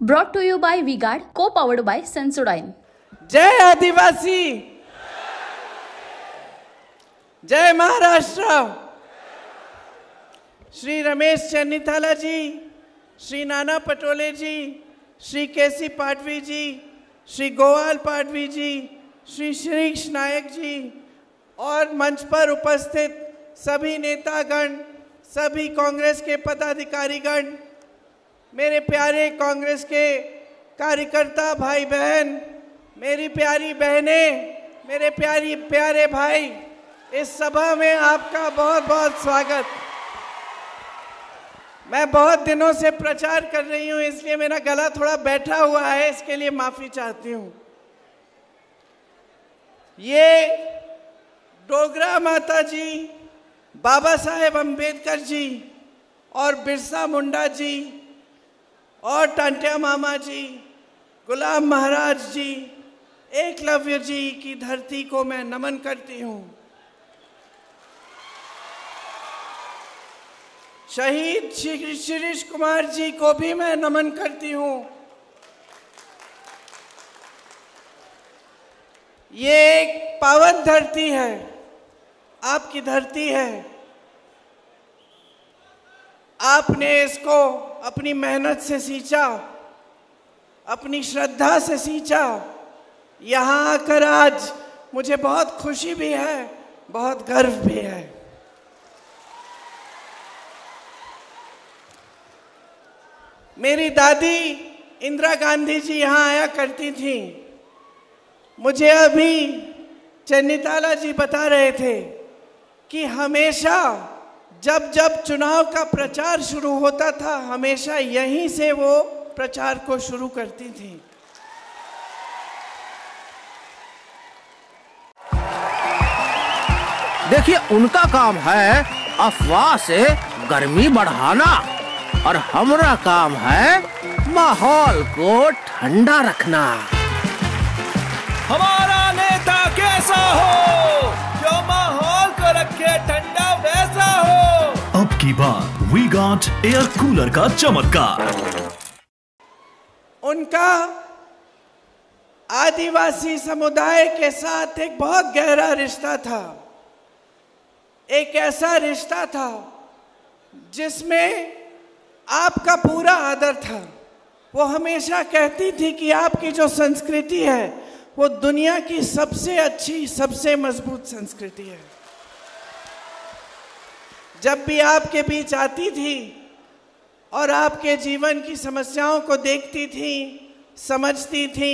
Brought to you by V-Guard, co-powered by Sensodyne. जय आदिवासी, जय महाराष्ट्र। श्री रमेश चन्नीथाला जी, श्री नाना पटोले जी, श्री केसी पाटवी जी, श्री गोवाल पाटवी जी, श्री श्रीश नायक जी और मंच पर उपस्थित सभी नेतागण, सभी कांग्रेस के पदाधिकारीगण, मेरे प्यारे कांग्रेस के कार्यकर्ता भाई बहन, मेरी प्यारी बहनें, मेरे प्यारे भाई, इस सभा में आपका बहुत बहुत स्वागत। मैं बहुत दिनों से प्रचार कर रही हूं, इसलिए मेरा गला थोड़ा बैठा हुआ है, इसके लिए माफी चाहती हूं। ये डोगरा माता जी, बाबा साहेब अम्बेडकर जी और बिरसा मुंडा जी और टांटिया मामा जी, गुलाम महाराज जी, एकलव्य जी की धरती को मैं नमन करती हूँ। शहीद श्री शिरीष कुमार जी को भी मैं नमन करती हूँ। ये एक पावन धरती है, आपकी धरती है। आपने इसको अपनी मेहनत से सींचा, अपनी श्रद्धा से सींचा। यहाँ आकर आज मुझे बहुत खुशी भी है, बहुत गर्व भी है। मेरी दादी इंदिरा गांधी जी यहाँ आया करती थी। मुझे अभी चन्नीथाला जी बता रहे थे कि हमेशा जब जब चुनाव का प्रचार शुरू होता था, हमेशा यहीं से वो प्रचार को शुरू करती थी। देखिए, उनका काम है अफवाह से गर्मी बढ़ाना और हमारा काम है माहौल को ठंडा रखना। हमारा नेता कैसा हो, जो माहौल को रखे ठंडा वैसा हो। अब की बात वी-गार्ड एयर कूलर का चमत्कार। उनका आदिवासी समुदाय के साथ एक बहुत गहरा रिश्ता था। एक ऐसा रिश्ता था जिसमें आपका पूरा आदर था। वो हमेशा कहती थी कि आपकी जो संस्कृति है वो दुनिया की सबसे अच्छी, सबसे मजबूत संस्कृति है। जब भी आपके बीच आती थी और आपके जीवन की समस्याओं को देखती थी, समझती थी,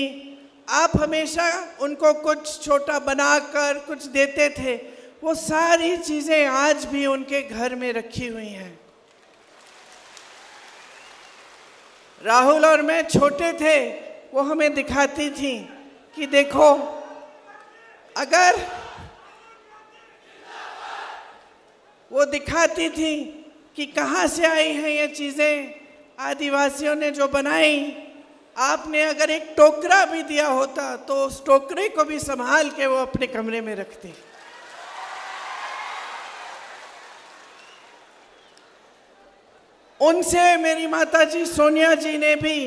आप हमेशा उनको कुछ छोटा बनाकर कुछ देते थे। वो सारी चीजें आज भी उनके घर में रखी हुई हैं। राहुल और मैं छोटे थे, वो हमें दिखाती थी कि देखो, अगर वो दिखाती थी कि कहाँ से आई हैं ये चीज़ें, आदिवासियों ने जो बनाई। आपने अगर एक टोकरा भी दिया होता तो उस टोकरे को भी संभाल के वो अपने कमरे में रखती। उनसे मेरी माता जी सोनिया जी ने भी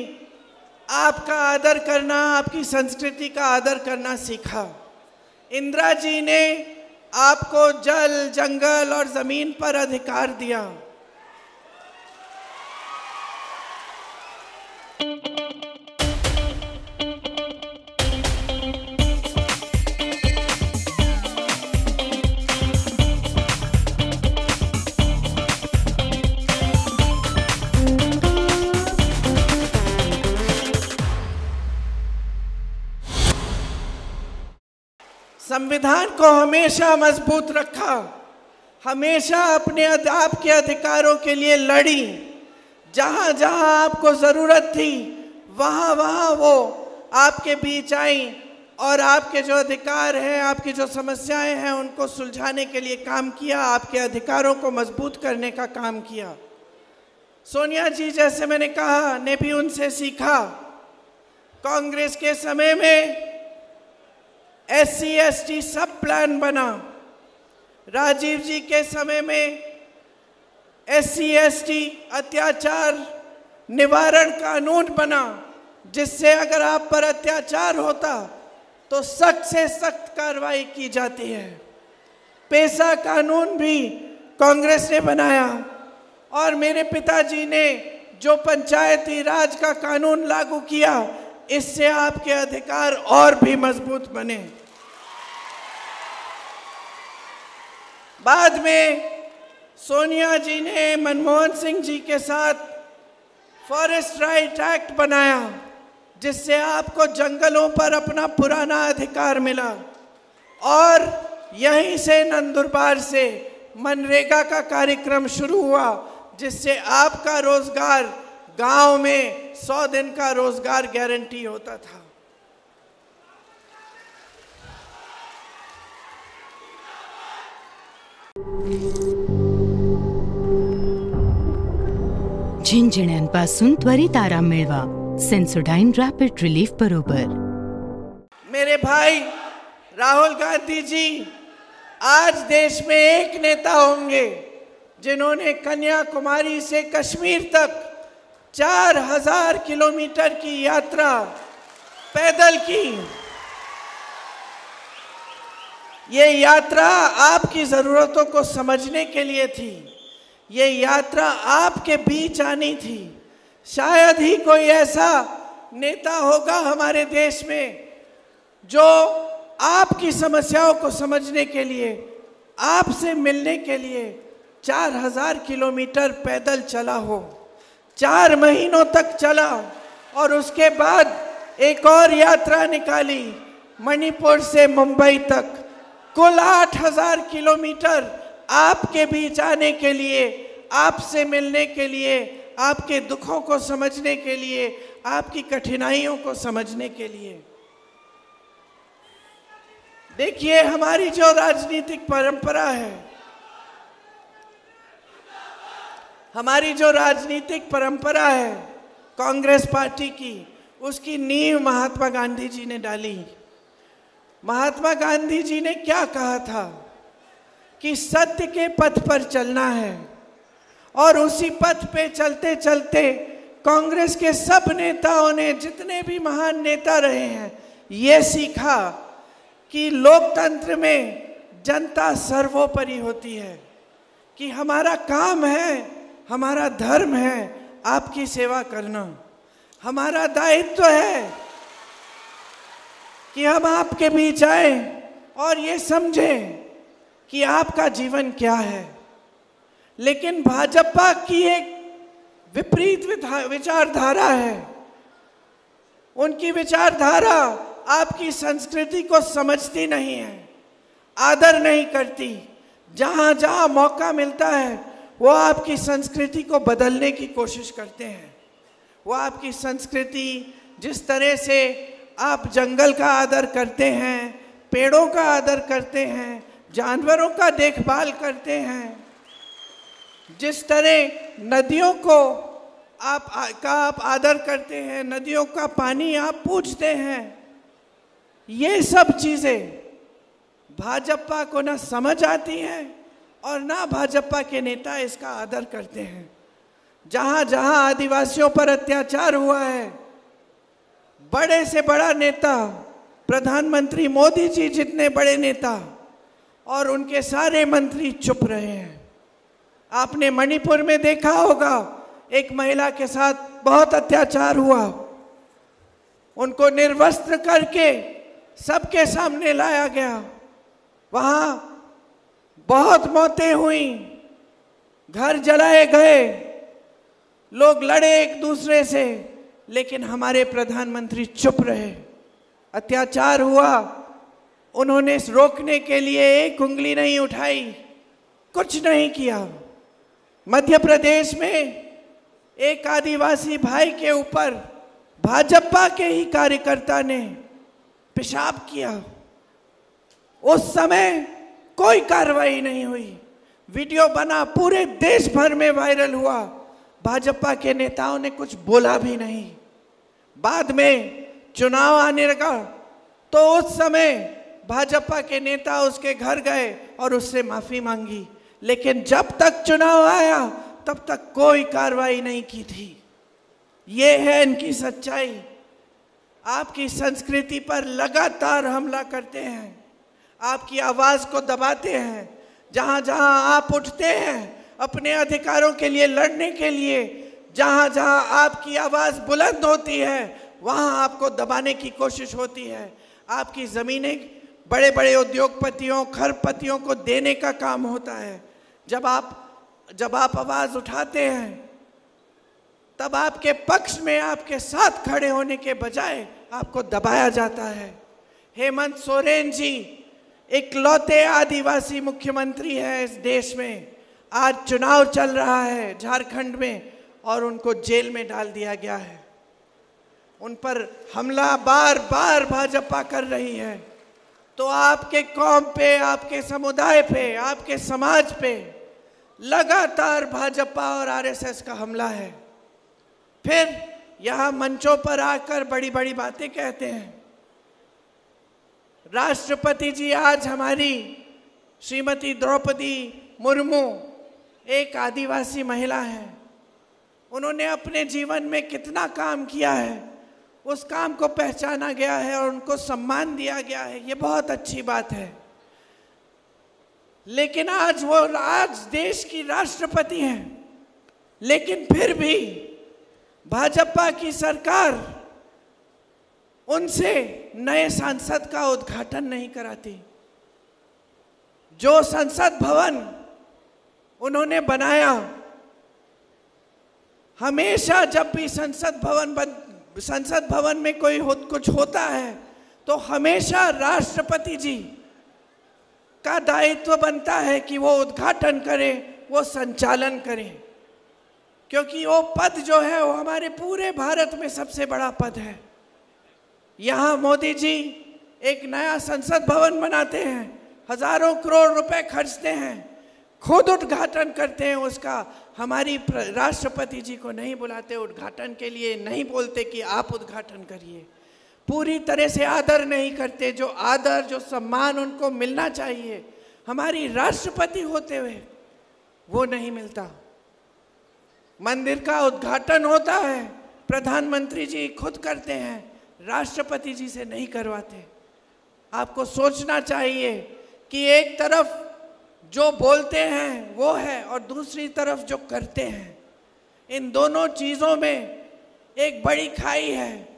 आपका आदर करना, आपकी संस्कृति का आदर करना सीखा। इंदिरा जी ने आपको जल, जंगल और जमीन पर अधिकार दिया। संविधान को हमेशा मजबूत रखा, हमेशा अपने आपके अधिकारों के लिए लड़ी। जहाँ जहाँ आपको ज़रूरत थी वहाँ वहाँ वो आपके बीच आई और आपके जो अधिकार हैं, आपकी जो समस्याएं हैं, उनको सुलझाने के लिए काम किया, आपके अधिकारों को मजबूत करने का काम किया। सोनिया जी, जैसे मैंने कहा, ने भी उनसे सीखा। कांग्रेस के समय में SC/ST सब प्लान बना। राजीव जी के समय में SC/ST अत्याचार निवारण कानून बना। जिससे अगर आप पर अत्याचार होता तो सख्त से सख्त कार्रवाई की जाती है। पेशा कानून भी कांग्रेस ने बनाया और मेरे पिताजी ने जो पंचायती राज का कानून लागू किया, इससे आपके अधिकार और भी मजबूत बने। बाद में सोनिया जी ने मनमोहन सिंह जी के साथ फॉरेस्ट राइट एक्ट बनाया, जिससे आपको जंगलों पर अपना पुराना अधिकार मिला। और यहीं से नंदुरबार से मनरेगा का कार्यक्रम शुरू हुआ, जिससे आपका रोजगार गांव में 100 दिन का रोजगार गारंटी होता था। झिंझिण्यांपासून त्वरित आराम मिळवा सेन्सोडाइन रॅपिड रिलीफ बरोबर। मेरे भाई राहुल गांधी जी आज देश में एक नेता होंगे जिन्होंने कन्याकुमारी से कश्मीर तक 4000 किलोमीटर की यात्रा पैदल की। ये यात्रा आपकी जरूरतों को समझने के लिए थी। ये यात्रा आपके बीच आनी थी। शायद ही कोई ऐसा नेता होगा हमारे देश में जो आपकी समस्याओं को समझने के लिए, आपसे मिलने के लिए 4000 किलोमीटर पैदल चला हो। 4 महीनों तक चला और उसके बाद एक और यात्रा निकाली मणिपुर से मुंबई तक। कुल 8000 किलोमीटर आपके बीच आने के लिए, आपसे मिलने के लिए, आपके दुखों को समझने के लिए, आपकी कठिनाइयों को समझने के लिए। देखिए, हमारी जो राजनीतिक परंपरा है, हमारी जो राजनीतिक परंपरा है कांग्रेस पार्टी की, उसकी नींव महात्मा गांधी जी ने डाली। महात्मा गांधी जी ने क्या कहा था कि सत्य के पथ पर चलना है, और उसी पथ पे चलते चलते कांग्रेस के सब नेताओं ने, जितने भी महान नेता रहे हैं, ये सीखा कि लोकतंत्र में जनता सर्वोपरि होती है, कि हमारा काम है, हमारा धर्म है आपकी सेवा करना। हमारा दायित्व है कि हम आपके बीच आए और ये समझें कि आपका जीवन क्या है। लेकिन भाजपा की एक विपरीत विचारधारा है। उनकी विचारधारा आपकी संस्कृति को समझती नहीं है, आदर नहीं करती। जहाँ जहाँ मौका मिलता है वो आपकी संस्कृति को बदलने की कोशिश करते हैं। वो आपकी संस्कृति, जिस तरह से आप जंगल का आदर करते हैं, पेड़ों का आदर करते हैं, जानवरों का देखभाल करते हैं, जिस तरह नदियों को आप आदर करते हैं, नदियों का पानी आप पूजते हैं, ये सब चीज़ें भाजपा को ना समझ आती हैं और ना भाजपा के नेता इसका आदर करते हैं। जहाँ जहाँ आदिवासियों पर अत्याचार हुआ है, बड़े से बड़ा नेता, प्रधानमंत्री मोदी जी जितने बड़े नेता और उनके सारे मंत्री चुप रहे हैं। आपने मणिपुर में देखा होगा, एक महिला के साथ बहुत अत्याचार हुआ, उनको निर्वस्त्र करके सबके सामने लाया गया। वहाँ बहुत मौतें हुई, घर जलाए गए, लोग लड़े एक दूसरे से, लेकिन हमारे प्रधानमंत्री चुप रहे। अत्याचार हुआ, उन्होंने रोकने के लिए एक उंगली नहीं उठाई, कुछ नहीं किया। मध्य प्रदेश में एक आदिवासी भाई के ऊपर भाजपा के ही कार्यकर्ता ने पेशाब किया, उस समय कोई कार्रवाई नहीं हुई। वीडियो बना, पूरे देश भर में वायरल हुआ, भाजपा के नेताओं ने कुछ बोला भी नहीं। बाद में चुनाव आने लगा तो उस समय भाजपा के नेता उसके घर गए और उससे माफी मांगी, लेकिन जब तक चुनाव आया तब तक कोई कार्रवाई नहीं की थी। ये है इनकी सच्चाई। आपकी संस्कृति पर लगातार हमला करते हैं, आपकी आवाज को दबाते हैं। जहां जहां आप उठते हैं अपने अधिकारों के लिए लड़ने के लिए, जहां जहां आपकी आवाज बुलंद होती है वहां आपको दबाने की कोशिश होती है। आपकी जमीनें बड़े बड़े उद्योगपतियों, खरपतियों को देने का काम होता है। जब आप आवाज उठाते हैं तब आपके पक्ष में, आपके साथ खड़े होने के बजाय आपको दबाया जाता है। हेमंत सोरेन जी इकलौते आदिवासी मुख्यमंत्री हैं इस देश में। आज चुनाव चल रहा है झारखंड में और उनको जेल में डाल दिया गया है। उन पर हमला बार बार भाजपा कर रही है। तो आपके कौम पे, आपके समुदाय पे, आपके समाज पे लगातार भाजपा और आरएसएस का हमला है। फिर यहां मंचों पर आकर बड़ी बड़ी बातें कहते हैं। राष्ट्रपति जी आज हमारी श्रीमती द्रौपदी मुर्मू एक आदिवासी महिला है। उन्होंने अपने जीवन में कितना काम किया है, उस काम को पहचाना गया है और उनको सम्मान दिया गया है। ये बहुत अच्छी बात है। लेकिन आज वो देश की राष्ट्रपति हैं, लेकिन फिर भी भाजपा की सरकार उनसे नए संसद का उद्घाटन नहीं कराती। जो संसद भवन उन्होंने बनाया, हमेशा जब भी संसद भवन में कुछ होता है तो हमेशा राष्ट्रपति जी का दायित्व बनता है कि वो उद्घाटन करें, वो संचालन करें, क्योंकि वो पद जो है वो हमारे पूरे भारत में सबसे बड़ा पद है। यहाँ मोदी जी एक नया संसद भवन बनाते हैं, हजारों करोड़ रुपए खर्चते हैं, खुद उद्घाटन करते हैं उसका। हमारी राष्ट्रपति जी को नहीं बुलाते उद्घाटन के लिए, नहीं बोलते कि आप उद्घाटन करिए। पूरी तरह से आदर नहीं करते, जो आदर, जो सम्मान उनको मिलना चाहिए हमारी राष्ट्रपति होते हुए, वो नहीं मिलता। मंदिर का उद्घाटन होता है, प्रधानमंत्री जी खुद करते हैं, राष्ट्रपति जी से नहीं करवाते। आपको सोचना चाहिए कि एक तरफ जो बोलते हैं वो है और दूसरी तरफ जो करते हैं, इन दोनों चीज़ों में एक बड़ी खाई है।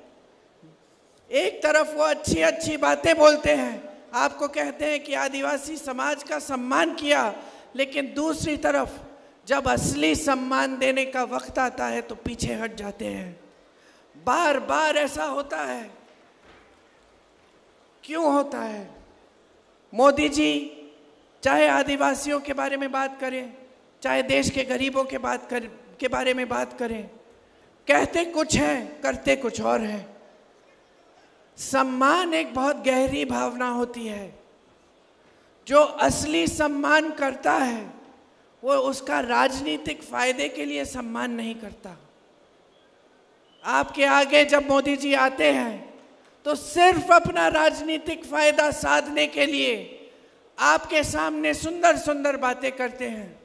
एक तरफ वो अच्छी अच्छी बातें बोलते हैं, आपको कहते हैं कि आदिवासी समाज का सम्मान किया, लेकिन दूसरी तरफ जब असली सम्मान देने का वक्त आता है तो पीछे हट जाते हैं। बार बार ऐसा होता है। क्यों होता है? मोदी जी चाहे आदिवासियों के बारे में बात करें, चाहे देश के गरीबों के बारे में बात करें, कहते कुछ हैं, करते कुछ और हैं। सम्मान एक बहुत गहरी भावना होती है। जो असली सम्मान करता है वो उसका राजनीतिक फायदे के लिए सम्मान नहीं करता। आपके आगे जब मोदी जी आते हैं तो सिर्फ अपना राजनीतिक फायदा साधने के लिए आपके सामने सुंदर सुंदर बातें करते हैं,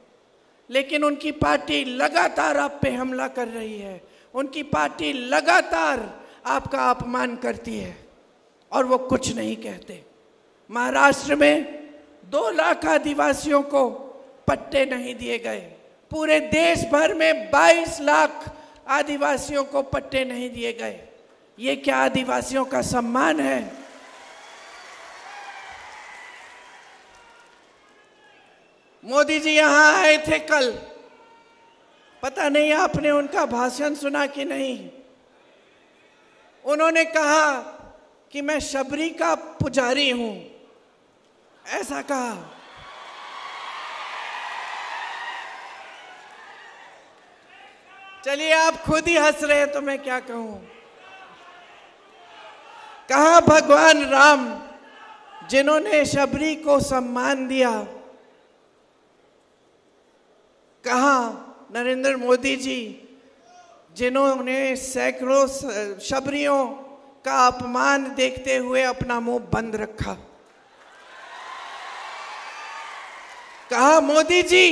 लेकिन उनकी पार्टी लगातार आप पे हमला कर रही है। उनकी पार्टी लगातार आपका अपमान करती है और वो कुछ नहीं कहते। महाराष्ट्र में 2 लाख आदिवासियों को पट्टे नहीं दिए गए। पूरे देश भर में 22 लाख आदिवासियों को पट्टे नहीं दिए गए। ये क्या आदिवासियों का सम्मान है? मोदी जी यहाँ आए थे कल, पता नहीं आपने उनका भाषण सुना कि नहीं। उन्होंने कहा कि मैं शबरी का पुजारी हूं, ऐसा कहा। चलिए आप खुद ही हंस रहे हैं तो मैं क्या कहूं। कहा भगवान राम जिन्होंने शबरी को सम्मान दिया, कहा नरेंद्र मोदी जी जिन्होंने सैकड़ों शबरियों का अपमान देखते हुए अपना मुंह बंद रखा। कहा मोदी जी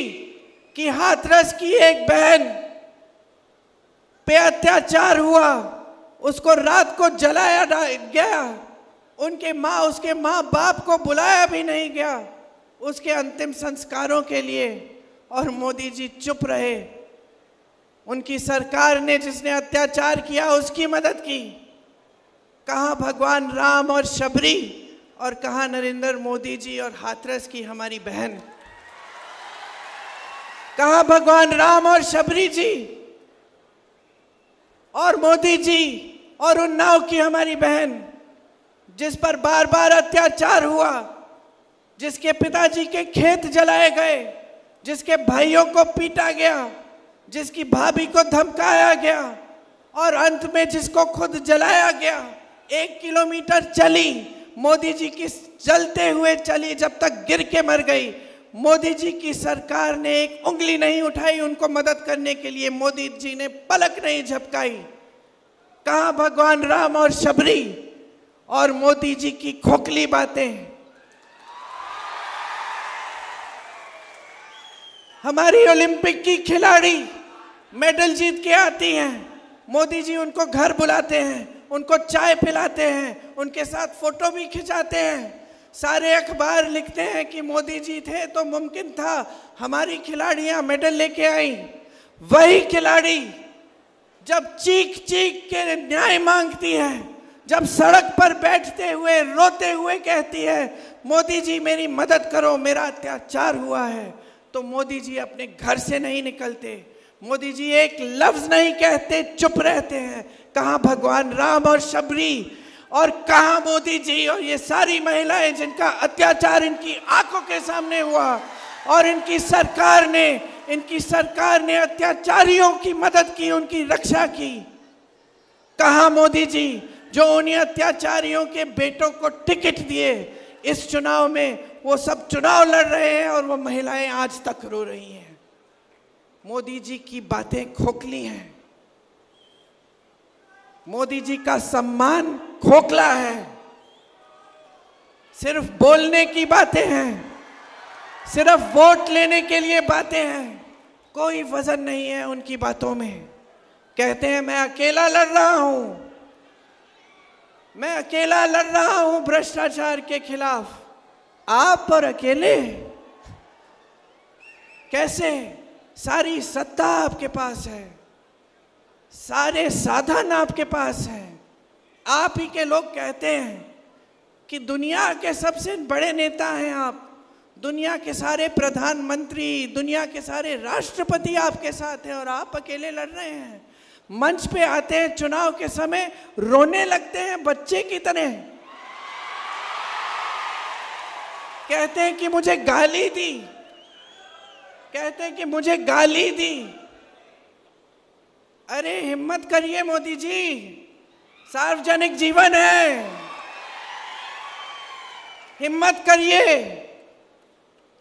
कि हाथरस की एक बहन पे अत्याचार हुआ, उसको रात को जलाया गया, उसके माँ बाप को बुलाया भी नहीं गया उसके अंतिम संस्कारों के लिए, और मोदी जी चुप रहे। उनकी सरकार ने जिसने अत्याचार किया उसकी मदद की। कहाँ भगवान राम और शबरी, और कहाँ नरेंद्र मोदी जी और हाथरस की हमारी बहन। कहाँ भगवान राम और शबरी जी और मोदी जी और उन्नाव की हमारी बहन, जिस पर बार बार अत्याचार हुआ, जिसके पिताजी के खेत जलाए गए, जिसके भाइयों को पीटा गया, जिसकी भाभी को धमकाया गया, और अंत में जिसको खुद जलाया गया। 1 किलोमीटर चली, मोदी जी की जलते हुए चली, जब तक गिर के मर गई। मोदी जी की सरकार ने एक उंगली नहीं उठाई उनको मदद करने के लिए, मोदी जी ने पलक नहीं झपकाई। कहाँ भगवान राम और शबरी और मोदी जी की खोखली बातें। हमारी ओलंपिक की खिलाड़ी मेडल जीत के आती हैं, मोदी जी उनको घर बुलाते हैं, उनको चाय पिलाते हैं, उनके साथ फोटो भी खिंचाते हैं। सारे अखबार लिखते हैं कि मोदी जी थे तो मुमकिन था हमारी खिलाड़ियां मेडल लेके आई। वही खिलाड़ी जब चीख चीख के न्याय मांगती है, जब सड़क पर बैठते हुए रोते हुए कहती है मोदी जी मेरी मदद करो, मेरा अत्याचार हुआ है, तो मोदी जी अपने घर से नहीं निकलते। मोदी जी एक लफ्ज नहीं कहते, चुप रहते हैं। कहाँ भगवान राम और शबरी, और कहाँ मोदी जी और ये सारी महिलाएं जिनका अत्याचार इनकी आंखों के सामने हुआ, और इनकी सरकार ने अत्याचारियों की मदद की, उनकी रक्षा की। कहाँ मोदी जी जो उन्हीं अत्याचारियों के बेटों को टिकट दिए इस चुनाव में, वो सब चुनाव लड़ रहे हैं और वो महिलाएं आज तक रो रही हैं। मोदी जी की बातें खोखली हैं, मोदी जी का सम्मान खोखला है, सिर्फ बोलने की बातें हैं, सिर्फ वोट लेने के लिए बातें हैं, कोई वजन नहीं है उनकी बातों में। कहते हैं मैं अकेला लड़ रहा हूं, मैं अकेला लड़ रहा हूं भ्रष्टाचार के खिलाफ। आप और अकेले कैसे? सारी सत्ता आपके पास है, सारे साधन आपके पास हैं। आप ही के लोग कहते हैं कि दुनिया के सबसे बड़े नेता हैं आप, दुनिया के सारे प्रधानमंत्री, दुनिया के सारे राष्ट्रपति आपके साथ हैं और आप अकेले लड़ रहे हैं। मंच पे आते हैं चुनाव के समय, रोने लगते हैं बच्चे की तरह, कहते हैं कि मुझे गाली दी, कहते हैं कि मुझे गाली दी। अरे हिम्मत करिए मोदी जी, सार्वजनिक जीवन है, हिम्मत करिए,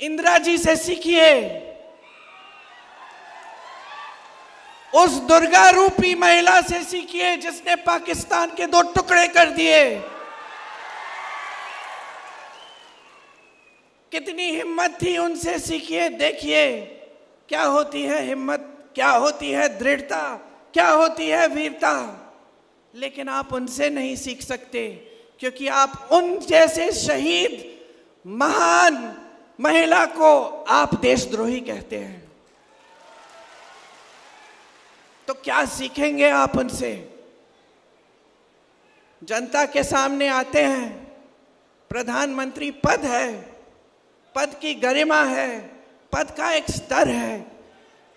इंदिरा जी से सीखिए, उस दुर्गा रूपी महिला से सीखिए जिसने पाकिस्तान के 2 टुकड़े कर दिए। कितनी हिम्मत थी, उनसे सीखिए, देखिए क्या होती है हिम्मत, क्या होती है दृढ़ता, क्या होती है वीरता। लेकिन आप उनसे नहीं सीख सकते क्योंकि आप उन जैसे शहीद महान महिला को आप देशद्रोही कहते हैं। तो क्या सीखेंगे आप उनसे? जनता के सामने आते हैं, प्रधानमंत्री पद है, पद की गरिमा है, पद का एक स्तर है।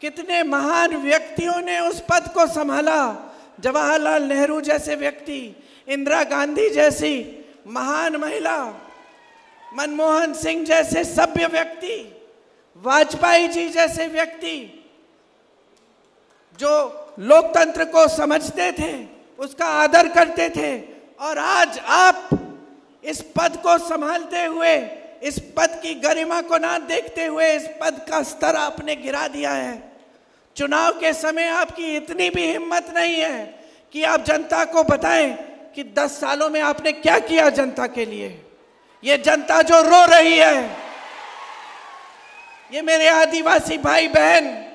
कितने महान व्यक्तियों ने उस पद को संभाला, जवाहरलाल नेहरू जैसे व्यक्ति, इंदिरा गांधी जैसी महान महिला, मनमोहन सिंह जैसे सभ्य व्यक्ति, वाजपेयी जी जैसे व्यक्ति जो लोकतंत्र को समझते थे, उसका आदर करते थे। और आज आप इस पद को संभालते हुए, इस पद की गरिमा को ना देखते हुए इस पद का स्तर आपने गिरा दिया है। चुनाव के समय आपकी इतनी भी हिम्मत नहीं है कि आप जनता को बताएं कि 10 सालों में आपने क्या किया जनता के लिए। ये जनता जो रो रही है, ये मेरे आदिवासी भाई बहन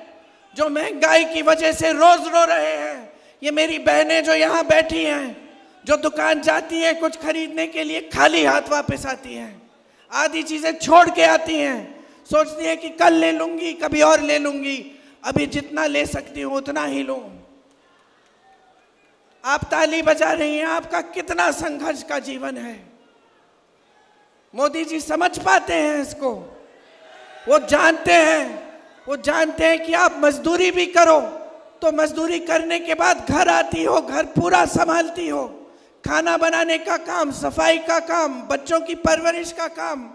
जो महंगाई की वजह से रोज रो रहे हैं, ये मेरी बहनें जो यहाँ बैठी हैं, जो दुकान जाती हैं कुछ खरीदने के लिए, खाली हाथ वापस आती हैं, आधी चीजें छोड़ के आती हैं, सोचती है कि कल ले लूंगी, कभी और ले लूंगी, अभी जितना ले सकती हूं उतना ही लूं। आप ताली बजा रही हैं, आपका कितना संघर्ष का जीवन है। मोदी जी समझ पाते हैं इसको, वो जानते हैं कि आप मजदूरी भी करो तो मजदूरी करने के बाद घर आती हो, घर पूरा संभालती हो, खाना बनाने का काम, सफाई का काम, बच्चों की परवरिश का काम,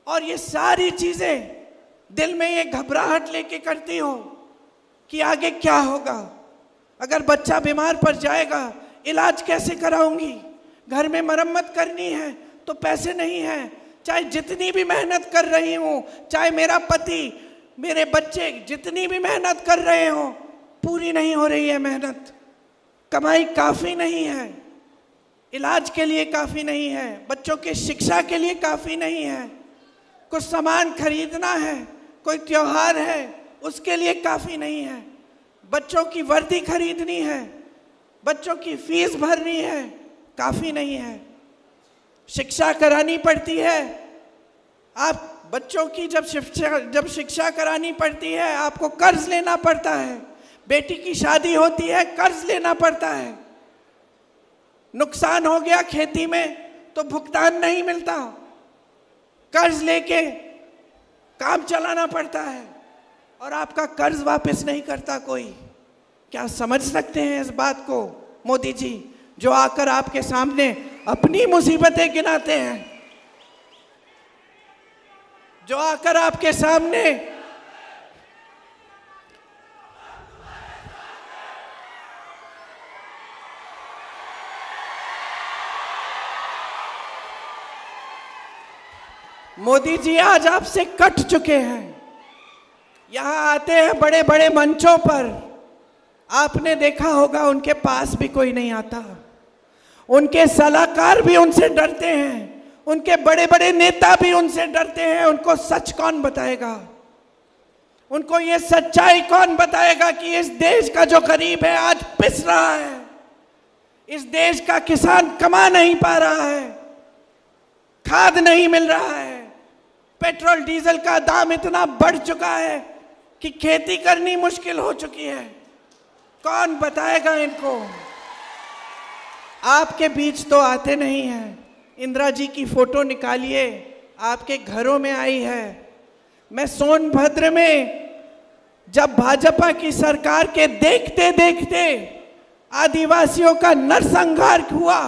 और ये सारी चीजें दिल में ये घबराहट लेके करती हो कि आगे क्या होगा, अगर बच्चा बीमार पड़ जाएगा इलाज कैसे कराऊंगी, घर में मरम्मत करनी है तो पैसे नहीं है, चाहे जितनी भी मेहनत कर रही हूं, चाहे मेरा पति, मेरे बच्चे जितनी भी मेहनत कर रहे हो, पूरी नहीं हो रही है मेहनत, कमाई काफी नहीं है, इलाज के लिए काफी नहीं है, बच्चों के शिक्षा के लिए काफी नहीं है, कुछ सामान खरीदना है, कोई त्योहार है उसके लिए काफी नहीं है, बच्चों की वर्दी खरीदनी है, बच्चों की फीस भरनी है, काफी नहीं है, शिक्षा करानी पड़ती है। आप बच्चों की जब शिक्षा करानी पड़ती है आपको कर्ज लेना पड़ता है, बेटी की शादी होती है कर्ज लेना पड़ता है, नुकसान हो गया खेती में तो भुगतान नहीं मिलता, कर्ज लेके काम चलाना पड़ता है और आपका कर्ज वापस नहीं करता कोई। क्या समझ सकते हैं इस बात को मोदी जी, जो आकर आपके सामने अपनी मुसीबतें गिनाते हैं, जो आकर आपके सामने मोदी जी आज आपसे कट चुके हैं, यहां आते हैं बड़े बड़े मंचों पर, आपने देखा होगा उनके पास भी कोई नहीं आता, उनके सलाहकार भी उनसे डरते हैं, उनके बड़े बड़े नेता भी उनसे डरते हैं। उनको सच कौन बताएगा, उनको ये सच्चाई कौन बताएगा कि इस देश का जो गरीब है आज पिस रहा है, इस देश का किसान कमा नहीं पा रहा है, खाद नहीं मिल रहा है, पेट्रोल डीजल का दाम इतना बढ़ चुका है कि खेती करनी मुश्किल हो चुकी है। कौन बताएगा इनको? आपके बीच तो आते नहीं हैं। इंदिरा जी की फोटो निकालिए, आपके घरों में आई है। मैं सोनभद्र में जब भाजपा की सरकार के देखते देखते आदिवासियों का नरसंहार हुआ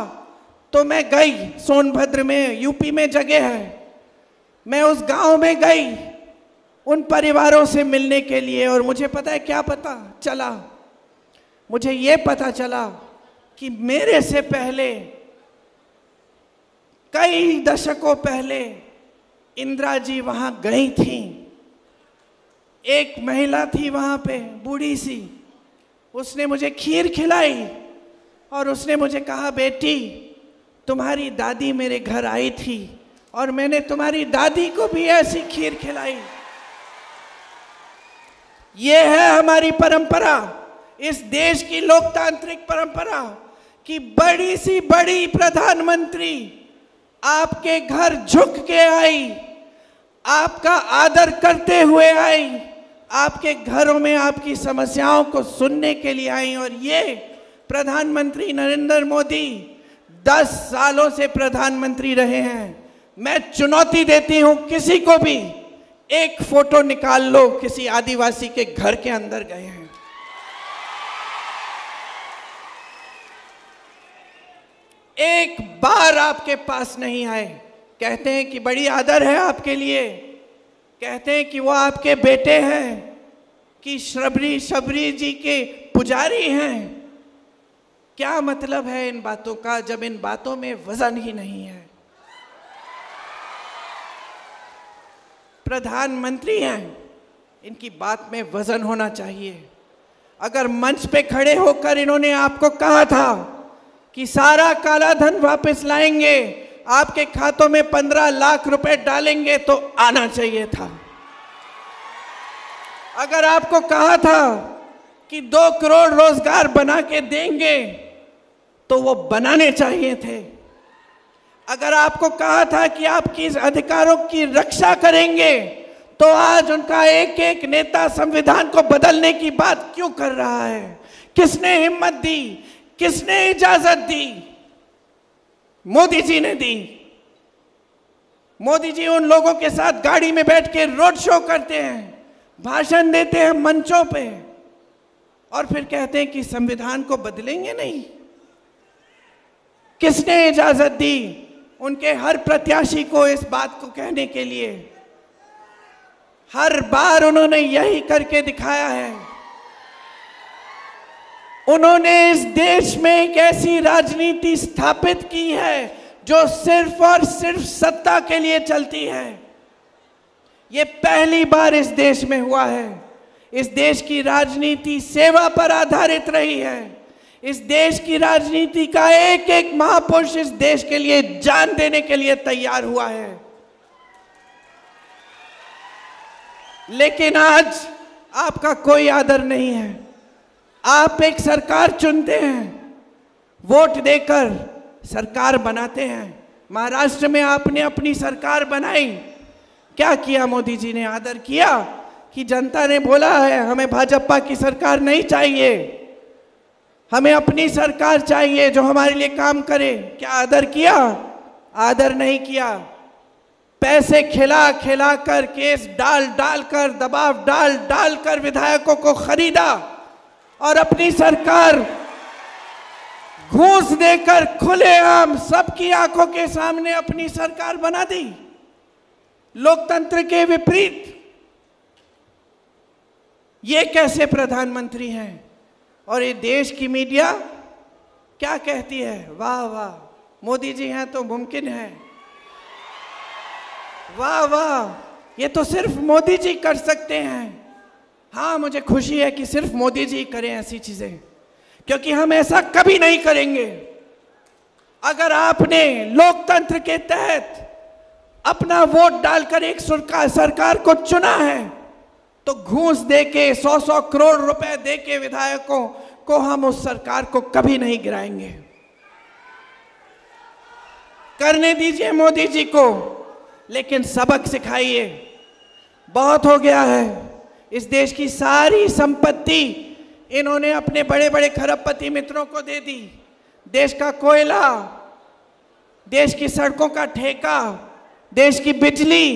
तो मैं गई, सोनभद्र में यूपी में जगह है, मैं उस गांव में गई उन परिवारों से मिलने के लिए, और मुझे पता है क्या पता चला, मुझे ये पता चला कि मेरे से पहले कई दशकों पहले इंदिरा जी वहां गई थी। एक महिला थी वहां पे, बूढ़ी सी, उसने मुझे खीर खिलाई और उसने मुझे कहा, बेटी तुम्हारी दादी मेरे घर आई थी और मैंने तुम्हारी दादी को भी ऐसी खीर खिलाई। ये है हमारी परंपरा, इस देश की लोकतांत्रिक परंपरा कि बड़ी सी बड़ी प्रधानमंत्री आपके घर झुक के आई, आपका आदर करते हुए आई, आपके घरों में आपकी समस्याओं को सुनने के लिए आई। और ये प्रधानमंत्री नरेंद्र मोदी 10 सालों से प्रधानमंत्री रहे हैं। मैं चुनौती देती हूं किसी को भी, एक फोटो निकाल लो किसी आदिवासी के घर के अंदर गए हैं, एक बार आपके पास नहीं आए। कहते हैं कि बड़ी आदर है आपके लिए, कहते हैं कि वो आपके बेटे हैं, कि शबरी जी के पुजारी हैं। क्या मतलब है इन बातों का जब इन बातों में वजन ही नहीं है? प्रधानमंत्री हैं, इनकी बात में वजन होना चाहिए। अगर मंच पे खड़े होकर इन्होंने आपको कहा था कि सारा काला धन वापस लाएंगे, आपके खातों में 15 लाख रुपए डालेंगे, तो आना चाहिए था। अगर आपको कहा था कि 2 करोड़ रोजगार बना के देंगे, तो वो बनाने चाहिए थे। अगर आपको कहा था कि आपकी अधिकारों की रक्षा करेंगे, तो आज उनका एक एक नेता संविधान को बदलने की बात क्यों कर रहा है? किसने हिम्मत दी? किसने इजाजत दी? मोदी जी ने दी। मोदी जी उन लोगों के साथ गाड़ी में बैठ के रोड शो करते हैं, भाषण देते हैं मंचों पे, और फिर कहते हैं कि संविधान को बदलेंगे नहीं। किसने इजाजत दी उनके हर प्रत्याशी को इस बात को कहने के लिए? हर बार उन्होंने यही करके दिखाया है। उन्होंने इस देश में एक ऐसी राजनीति स्थापित की है जो सिर्फ और सिर्फ सत्ता के लिए चलती है। ये पहली बार इस देश में हुआ है। इस देश की राजनीति सेवा पर आधारित रही है। इस देश की राजनीति का एक एक महापुरुष इस देश के लिए जान देने के लिए तैयार हुआ है। लेकिन आज आपका कोई आदर नहीं है। आप एक सरकार चुनते हैं, वोट देकर सरकार बनाते हैं। महाराष्ट्र में आपने अपनी सरकार बनाई, क्या किया मोदी जी ने? आदर किया कि जनता ने बोला है हमें भाजपा की सरकार नहीं चाहिए, हमें अपनी सरकार चाहिए जो हमारे लिए काम करे। क्या आदर किया? आदर नहीं किया। पैसे खिला खिला कर, केस डाल डाल कर, दबाव डाल डाल कर विधायकों को खरीदा और अपनी सरकार घूस देकर खुलेआम सबकी आंखों के सामने अपनी सरकार बना दी, लोकतंत्र के विपरीत। ये कैसे प्रधानमंत्री हैं? और ये देश की मीडिया क्या कहती है? वाह वाह, मोदी जी हैं तो मुमकिन है। वाह वाह, ये तो सिर्फ मोदी जी कर सकते हैं। हाँ, मुझे खुशी है कि सिर्फ मोदी जी करें ऐसी चीजें, क्योंकि हम ऐसा कभी नहीं करेंगे। अगर आपने लोकतंत्र के तहत अपना वोट डालकर एक सरकार को चुना है, तो घूस देके 100-100 करोड़ रुपए देके विधायकों को हम उस सरकार को कभी नहीं गिराएंगे। करने दीजिए मोदी जी को, लेकिन सबक सिखाइए। बहुत हो गया है। इस देश की सारी संपत्ति इन्होंने अपने बड़े बड़े खरबपति मित्रों को दे दी। देश का कोयला, देश की सड़कों का ठेका, देश की बिजली,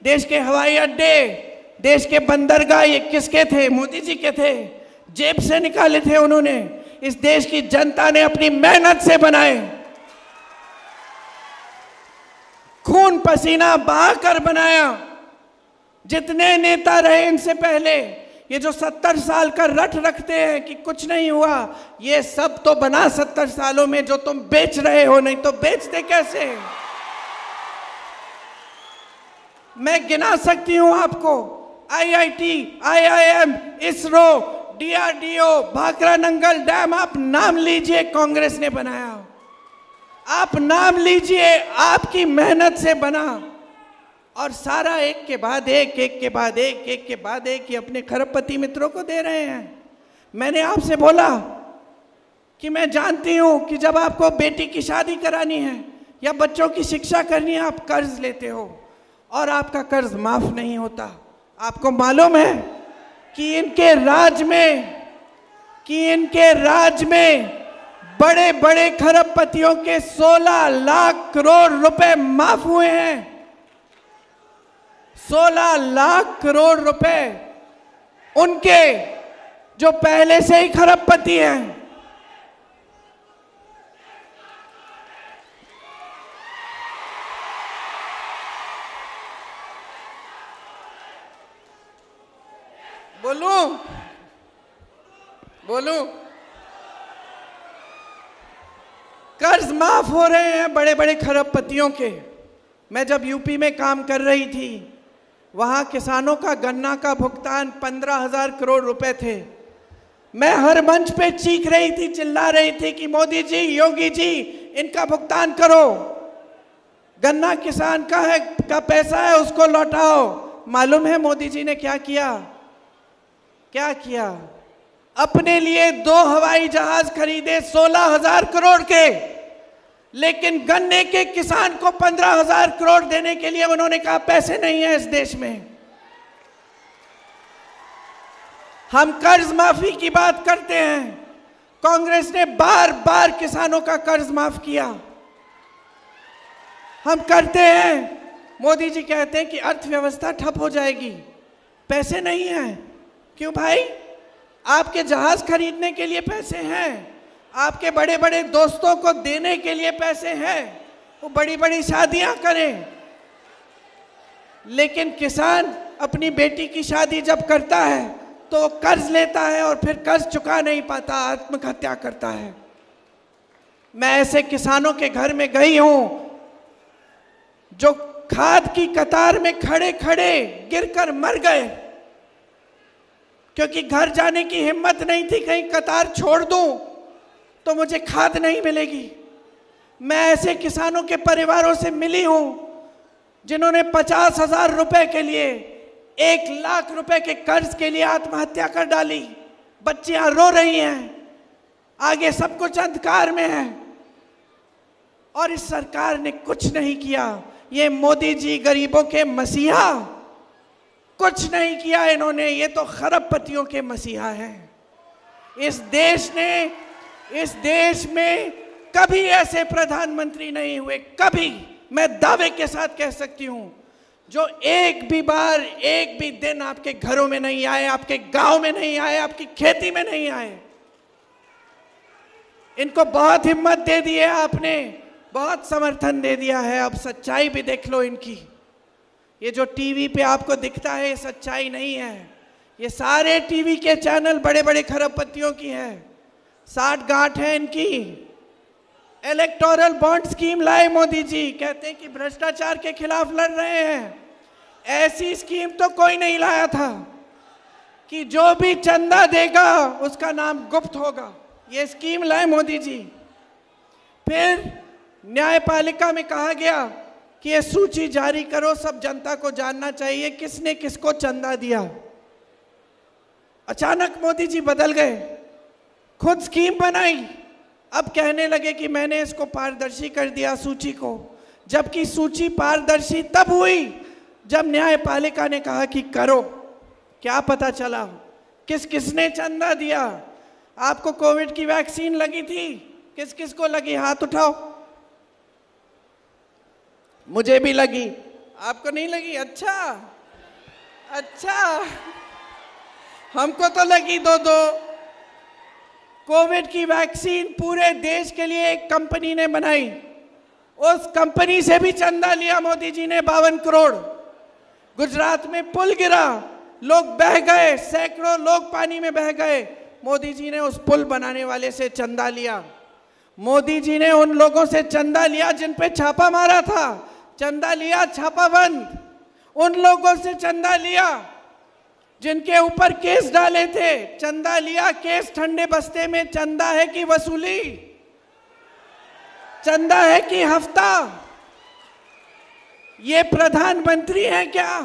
देश के हवाई अड्डे, देश के बंदरगाह, ये किसके थे? मोदी जी के थे। जेब से निकाले थे उन्होंने। इस देश की जनता ने अपनी मेहनत से बनाए, खून पसीना बहाकर बनाया। जितने नेता रहे इनसे पहले, ये जो 70 साल का रट रखते हैं कि कुछ नहीं हुआ, ये सब तो बना 70 सालों में जो तुम बेच रहे हो, नहीं तो बेचते कैसे? मैं गिना सकती हूं आपको। IIT, IIM, ISRO, DRDO, Bhakra Nangal dam, आप नाम लीजिए, कांग्रेस ने बनाया। आप नाम लीजिए, आपकी मेहनत से बना। और सारा एक के बाद एक, एक के बाद एक, एक के बाद एक ये अपने खरबपति मित्रों को दे रहे हैं। मैंने आपसे बोला कि मैं जानती हूं कि जब आपको बेटी की शादी करानी है या बच्चों की शिक्षा करनी है, आप कर्ज लेते हो और आपका कर्ज माफ नहीं होता। आपको मालूम है कि इनके राज में बड़े बड़े खरबपतियों के 16 लाख करोड़ रुपए माफ हुए हैं। 16 लाख करोड़ रुपए उनके जो पहले से ही खरबपति हैं। बोलूं कर्ज माफ हो रहे हैं बड़े बड़े खरबपतियों के। मैं जब यूपी में काम कर रही थी, वहां किसानों का गन्ना का भुगतान 15,000 करोड़ रुपए थे। मैं हर मंच पे चीख रही थी, चिल्ला रही थी कि मोदी जी, योगी जी, इनका भुगतान करो। गन्ना किसान का पैसा है, उसको लौटाओ। मालूम है मोदी जी ने क्या किया? क्या किया? अपने लिए 2 हवाई जहाज खरीदे 16,000 करोड़ के, लेकिन गन्ने के किसान को 15,000 करोड़ देने के लिए उन्होंने कहा पैसे नहीं है इस देश में। हम कर्ज माफी की बात करते हैं, कांग्रेस ने बार बार किसानों का कर्ज माफ किया। हम करते हैं, मोदी जी कहते हैं कि अर्थव्यवस्था ठप हो जाएगी, पैसे नहीं है। क्यों भाई? आपके जहाज खरीदने के लिए पैसे हैं, आपके बड़े बड़े दोस्तों को देने के लिए पैसे हैं, वो बड़ी बड़ी शादियां करें। लेकिन किसान अपनी बेटी की शादी जब करता है तो कर्ज लेता है और फिर कर्ज चुका नहीं पाता, आत्महत्या करता है। मैं ऐसे किसानों के घर में गई हूं जो खाद की कतार में खड़े खड़े गिरकर मर गए, क्योंकि घर जाने की हिम्मत नहीं थी, कहीं कतार छोड़ दूं तो मुझे खाद नहीं मिलेगी। मैं ऐसे किसानों के परिवारों से मिली हूं जिन्होंने 50,000 रुपए के लिए 1 लाख रुपए के कर्ज के लिए आत्महत्या कर डाली। बच्चियां रो रही हैं, आगे सब कुछ अंधकार में है और इस सरकार ने कुछ नहीं किया। ये मोदी जी गरीबों के मसीहा, कुछ नहीं किया इन्होंने, ये तो खरबपतियों के मसीहा हैं। इस देश में कभी ऐसे प्रधानमंत्री नहीं हुए, कभी, मैं दावे के साथ कह सकती हूं, जो एक भी दिन आपके घरों में नहीं आए, आपके गांव में नहीं आए, आपकी खेती में नहीं आए। इनको बहुत हिम्मत दे दी है आपने, बहुत समर्थन दे दिया है। अब सच्चाई भी देख लो इनकी। ये जो टीवी पे आपको दिखता है ये सच्चाई नहीं है, ये सारे टीवी के चैनल बड़े बड़े खरबपतियों की है, 60 गांठ है इनकी। इलेक्टोरल बॉन्ड स्कीम लाए मोदी जी, कहते हैं कि भ्रष्टाचार के खिलाफ लड़ रहे हैं। ऐसी स्कीम तो कोई नहीं लाया था कि जो भी चंदा देगा उसका नाम गुप्त होगा। ये स्कीम लाए मोदी जी। फिर न्यायपालिका में कहा गया कि ये सूची जारी करो, सब जनता को जानना चाहिए किसने किसको चंदा दिया। अचानक मोदी जी बदल गए, खुद स्कीम बनाई, अब कहने लगे कि मैंने इसको पारदर्शी कर दिया सूची को, जबकि सूची पारदर्शी तब हुई जब न्यायपालिका ने कहा कि करो। क्या पता चला किस किसने चंदा दिया? आपको कोविड की वैक्सीन लगी थी, किस किस को लगी? हाथ उठाओ। मुझे भी लगी, आपको नहीं लगी? अच्छा, हमको तो लगी 2-2। कोविड की वैक्सीन पूरे देश के लिए एक कंपनी ने बनाई, उस कंपनी से भी चंदा लिया मोदी जी ने 52 करोड़। गुजरात में पुल गिरा, लोग बह गए, सैकड़ों लोग पानी में बह गए, मोदी जी ने उस पुल बनाने वाले से चंदा लिया। मोदी जी ने उन लोगों से चंदा लिया जिन पे छापा मारा था, चंदा लिया छापा बंद। उन लोगों से चंदा लिया जिनके ऊपर केस डाले थे, चंदा लिया केस ठंडे बस्ते में। चंदा है कि वसूली? चंदा है कि हफ्ता? ये प्रधानमंत्री हैं क्या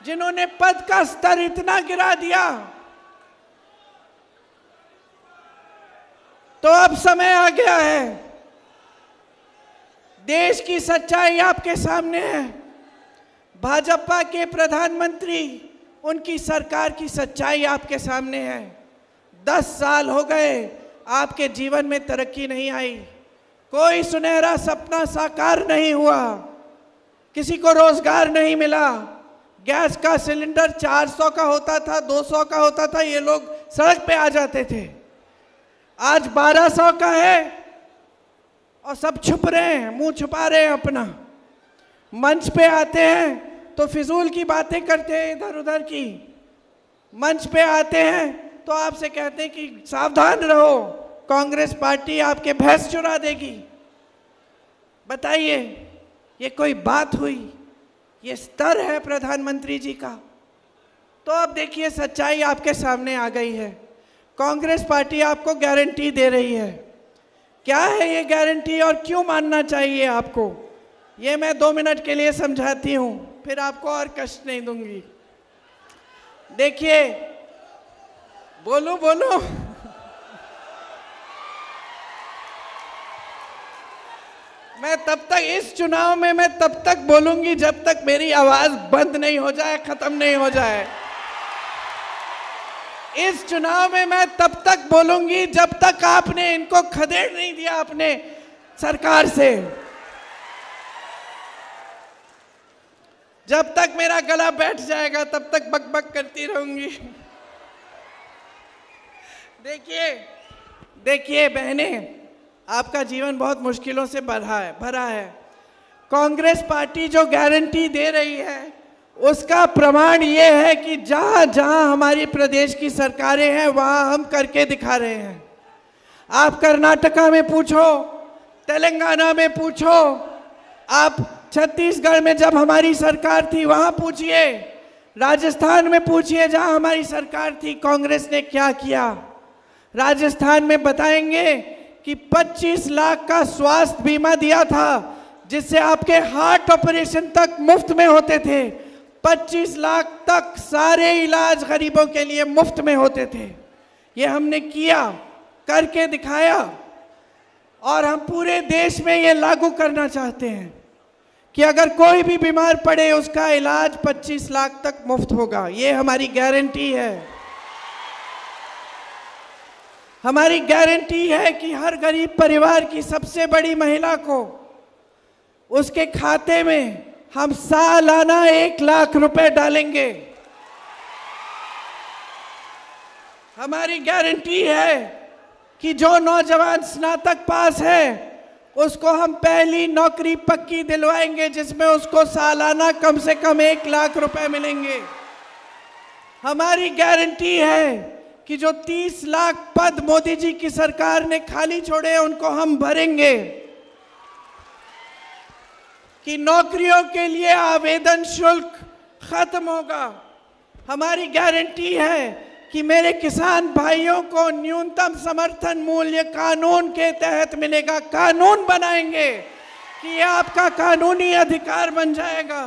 जिन्होंने पद का स्तर इतना गिरा दिया? तो अब समय आ गया है, देश की सच्चाई आपके सामने है। भाजपा के प्रधानमंत्री, उनकी सरकार की सच्चाई आपके सामने है। 10 साल हो गए, आपके जीवन में तरक्की नहीं आई, कोई सुनहरा सपना साकार नहीं हुआ, किसी को रोजगार नहीं मिला। गैस का सिलेंडर 400 का होता था, 200 का होता था, ये लोग सड़क पे आ जाते थे। आज 1200 का है और सब छुप रहे हैं, मुंह छुपा रहे हैं अपना। मंच पे आते हैं तो फिजूल की बातें करते हैं, इधर उधर की। मंच पे आते हैं तो आपसे कहते हैं कि सावधान रहो, कांग्रेस पार्टी आपके भैंस चुरा देगी। बताइए, ये कोई बात हुई? ये स्तर है प्रधानमंत्री जी का? तो अब देखिए, सच्चाई आपके सामने आ गई है। कांग्रेस पार्टी आपको गारंटी दे रही है। क्या है ये गारंटी और क्यों मानना चाहिए आपको, ये मैं 2 मिनट के लिए समझाती हूँ, फिर आपको और कष्ट नहीं दूंगी। देखिए, बोलो। मैं तब तक इस चुनाव में मैं तब तक बोलूंगी जब तक मेरी आवाज बंद नहीं हो जाए, खत्म नहीं हो जाए। इस चुनाव में मैं तब तक बोलूंगी जब तक आपने इनको खदेड़ नहीं दिया अपने सरकार से। जब तक मेरा गला बैठ जाएगा तब तक बकबक करती रहूंगी। देखिए बहने, आपका जीवन बहुत मुश्किलों से भरा है। कांग्रेस पार्टी जो गारंटी दे रही है उसका प्रमाण ये है कि जहां जहां हमारी प्रदेश की सरकारें हैं वहां हम करके दिखा रहे हैं। आप कर्नाटका में पूछो, तेलंगाना में पूछो, आप छत्तीसगढ़ में जब हमारी सरकार थी वहां पूछिए, राजस्थान में पूछिए जहां हमारी सरकार थी कांग्रेस ने क्या किया। राजस्थान में बताएंगे कि 25 लाख का स्वास्थ्य बीमा दिया था जिससे आपके हार्ट ऑपरेशन तक मुफ्त में होते थे। 25 लाख तक सारे इलाज गरीबों के लिए मुफ्त में होते थे। ये हमने किया, करके दिखाया, और हम पूरे देश में ये लागू करना चाहते हैं कि अगर कोई भी बीमार पड़े उसका इलाज 25 लाख तक मुफ्त होगा। ये हमारी गारंटी है। हमारी गारंटी है कि हर गरीब परिवार की सबसे बड़ी महिला को उसके खाते में हम सालाना 1 लाख रुपए डालेंगे। हमारी गारंटी है कि जो नौजवान स्नातक पास है उसको हम पहली नौकरी पक्की दिलवाएंगे जिसमें उसको सालाना कम से कम 1 लाख रुपए मिलेंगे। हमारी गारंटी है कि जो 30 लाख पद मोदी जी की सरकार ने खाली छोड़े उनको हम भरेंगे, कि नौकरियों के लिए आवेदन शुल्क खत्म होगा। हमारी गारंटी है कि मेरे किसान भाइयों को न्यूनतम समर्थन मूल्य कानून के तहत मिलेगा। कानून बनाएंगे कि ये आपका कानूनी अधिकार बन जाएगा।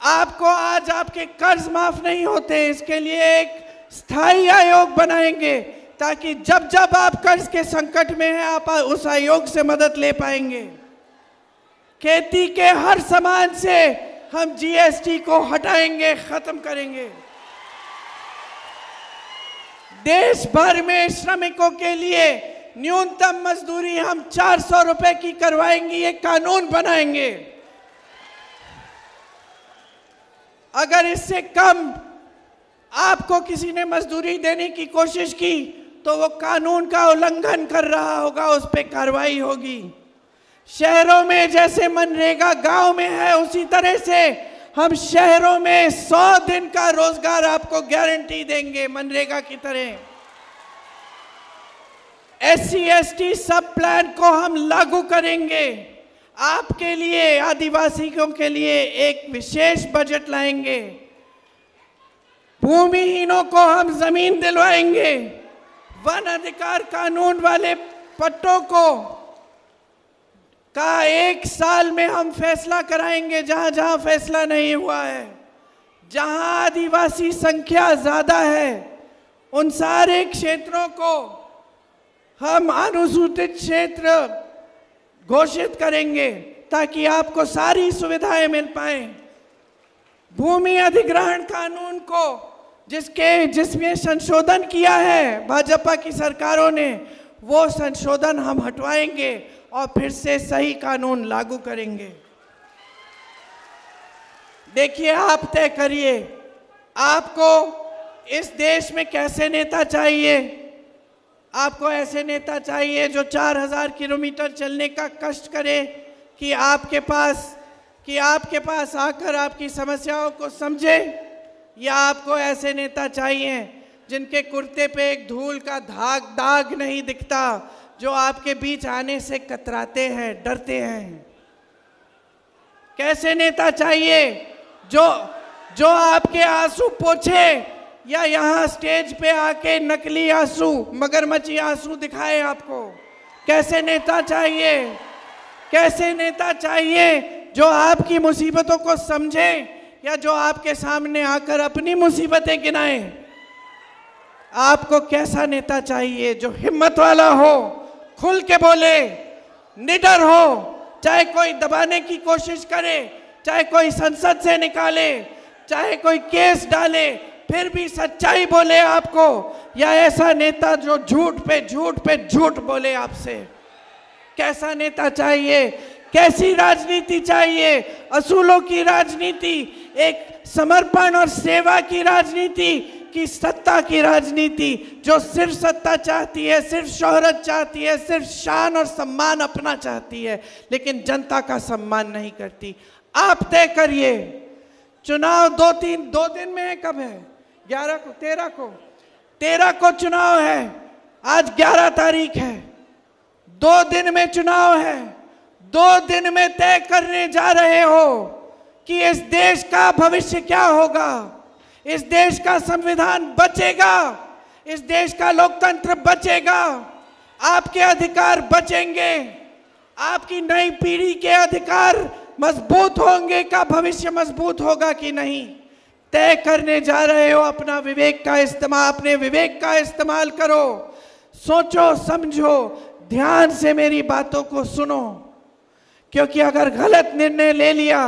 आपको आज आपके कर्ज माफ नहीं होते, इसके लिए एक स्थायी आयोग बनाएंगे ताकि जब जब आप कर्ज के संकट में हैं आप उस आयोग से मदद ले पाएंगे। खेती के हर सामान से हम जीएसटी को हटाएंगे, खत्म करेंगे। देश भर में श्रमिकों के लिए न्यूनतम मजदूरी हम 400 रुपए की करवाएंगे, ये कानून बनाएंगे। अगर इससे कम आपको किसी ने मजदूरी देने की कोशिश की तो वो कानून का उल्लंघन कर रहा होगा, उस पर कार्रवाई होगी। शहरों में जैसे मनरेगा गांव में है उसी तरह से हम शहरों में 100 दिन का रोजगार आपको गारंटी देंगे मनरेगा की तरह। SC/ST सब प्लान को हम लागू करेंगे। आपके लिए, आदिवासियों के लिए एक विशेष बजट लाएंगे। भूमिहीनों को हम जमीन दिलवाएंगे। वन अधिकार कानून वाले पट्टों को का 1 साल में हम फैसला कराएंगे जहां जहां फैसला नहीं हुआ है। जहां आदिवासी संख्या ज्यादा है उन सारे क्षेत्रों को हम अनुसूचित क्षेत्र घोषित करेंगे ताकि आपको सारी सुविधाएं मिल पाएं। भूमि अधिग्रहण कानून को जिसमें संशोधन किया है भाजपा की सरकारों ने, वो संशोधन हम हटवाएंगे और फिर से सही कानून लागू करेंगे। देखिए, आप तय करिए आपको इस देश में कैसे नेता चाहिए। आपको ऐसे नेता चाहिए जो 4000 किलोमीटर चलने का कष्ट करे कि आपके पास आकर आपकी समस्याओं को समझे, या आपको ऐसे नेता चाहिए जिनके कुर्ते पे एक धूल का दाग नहीं दिखता, जो आपके बीच आने से कतराते हैं, डरते हैं। कैसे नेता चाहिए जो आपके आंसू पोंछे या यहाँ स्टेज पे आके नकली आंसू, मगरमच्छी आंसू दिखाए आपको। कैसे नेता चाहिए? कैसे नेता चाहिए जो आपकी मुसीबतों को समझे या जो आपके सामने आकर अपनी मुसीबतें गिनाए? आपको कैसा नेता चाहिए? जो हिम्मत वाला हो, खुल के बोले, निडर हो, चाहे कोई दबाने की कोशिश करे, चाहे कोई संसद से निकाले, चाहे कोई केस डाले, फिर भी सच्चाई बोले आपको, या ऐसा नेता जो झूठ पे झूठ बोले आपसे? कैसा नेता चाहिए? कैसी राजनीति चाहिए? असूलों की राजनीति, एक समर्पण और सेवा की राजनीति कि सत्ता की राजनीति जो सिर्फ सत्ता चाहती है, सिर्फ शोहरत चाहती है, सिर्फ शान और सम्मान अपना चाहती है, लेकिन जनता का सम्मान नहीं करती? आप तय करिए। चुनाव दो दिन में है। कब है? 11 को, 13 को चुनाव है। आज 11 तारीख है। 2 दिन में चुनाव है। 2 दिन में तय करने जा रहे हो कि इस देश का भविष्य क्या होगा, इस देश का संविधान बचेगा, इस देश का लोकतंत्र बचेगा, आपके अधिकार बचेंगे, आपकी नई पीढ़ी के अधिकार मजबूत होंगे का भविष्य मजबूत होगा कि नहीं, तय करने जा रहे हो। अपना विवेक का इस्तेमाल, अपने विवेक का इस्तेमाल करो। सोचो, समझो, ध्यान से मेरी बातों को सुनो, क्योंकि अगर गलत निर्णय ले लिया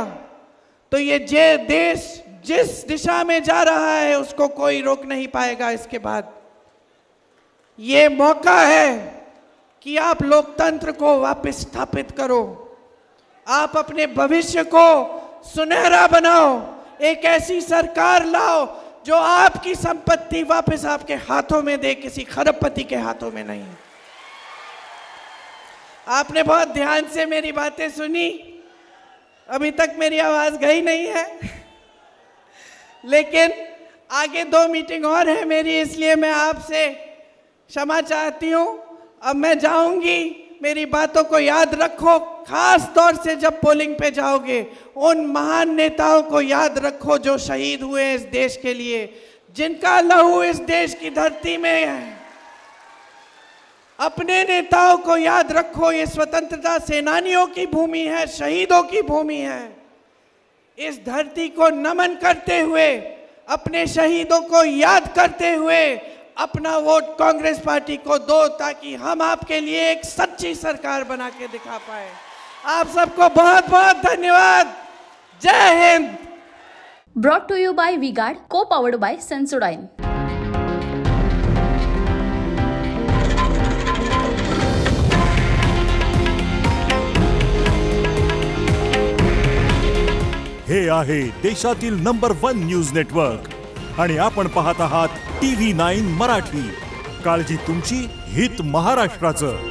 तो ये देश जिस दिशा में जा रहा है उसको कोई रोक नहीं पाएगा। इसके बाद ये मौका है कि आप लोकतंत्र को वापस स्थापित करो, आप अपने भविष्य को सुनहरा बनाओ, एक ऐसी सरकार लाओ जो आपकी संपत्ति वापस आपके हाथों में दे, किसी खरबपति के हाथों में नहीं। आपने बहुत ध्यान से मेरी बातें सुनी, अभी तक मेरी आवाज गई नहीं है, लेकिन आगे 2 मीटिंग और है मेरी, इसलिए मैं आपसे क्षमा चाहती हूं। अब मैं जाऊंगी, मेरी बातों को याद रखो, खास तौर से जब पोलिंग पे जाओगे उन महान नेताओं को याद रखो जो शहीद हुए इस देश के लिए, जिनका लहू इस देश की धरती में है। अपने नेताओं को याद रखो, ये स्वतंत्रता सेनानियों की भूमि है, शहीदों की भूमि है। इस धरती को नमन करते हुए, अपने शहीदों को याद करते हुए अपना वोट कांग्रेस पार्टी को दो, ताकि हम आपके लिए एक सच्ची सरकार बना के दिखा पाए। आप सबको बहुत बहुत धन्यवाद। जय Hind. Brought to you by V-Guard, co-powered by Sensodyne. हे आहे देशातील नंबर 1 न्यूज नेटवर्क आणि आपण पाहत आहात TV9 मराठी। काळजी तुमची, हित महाराष्ट्राचं।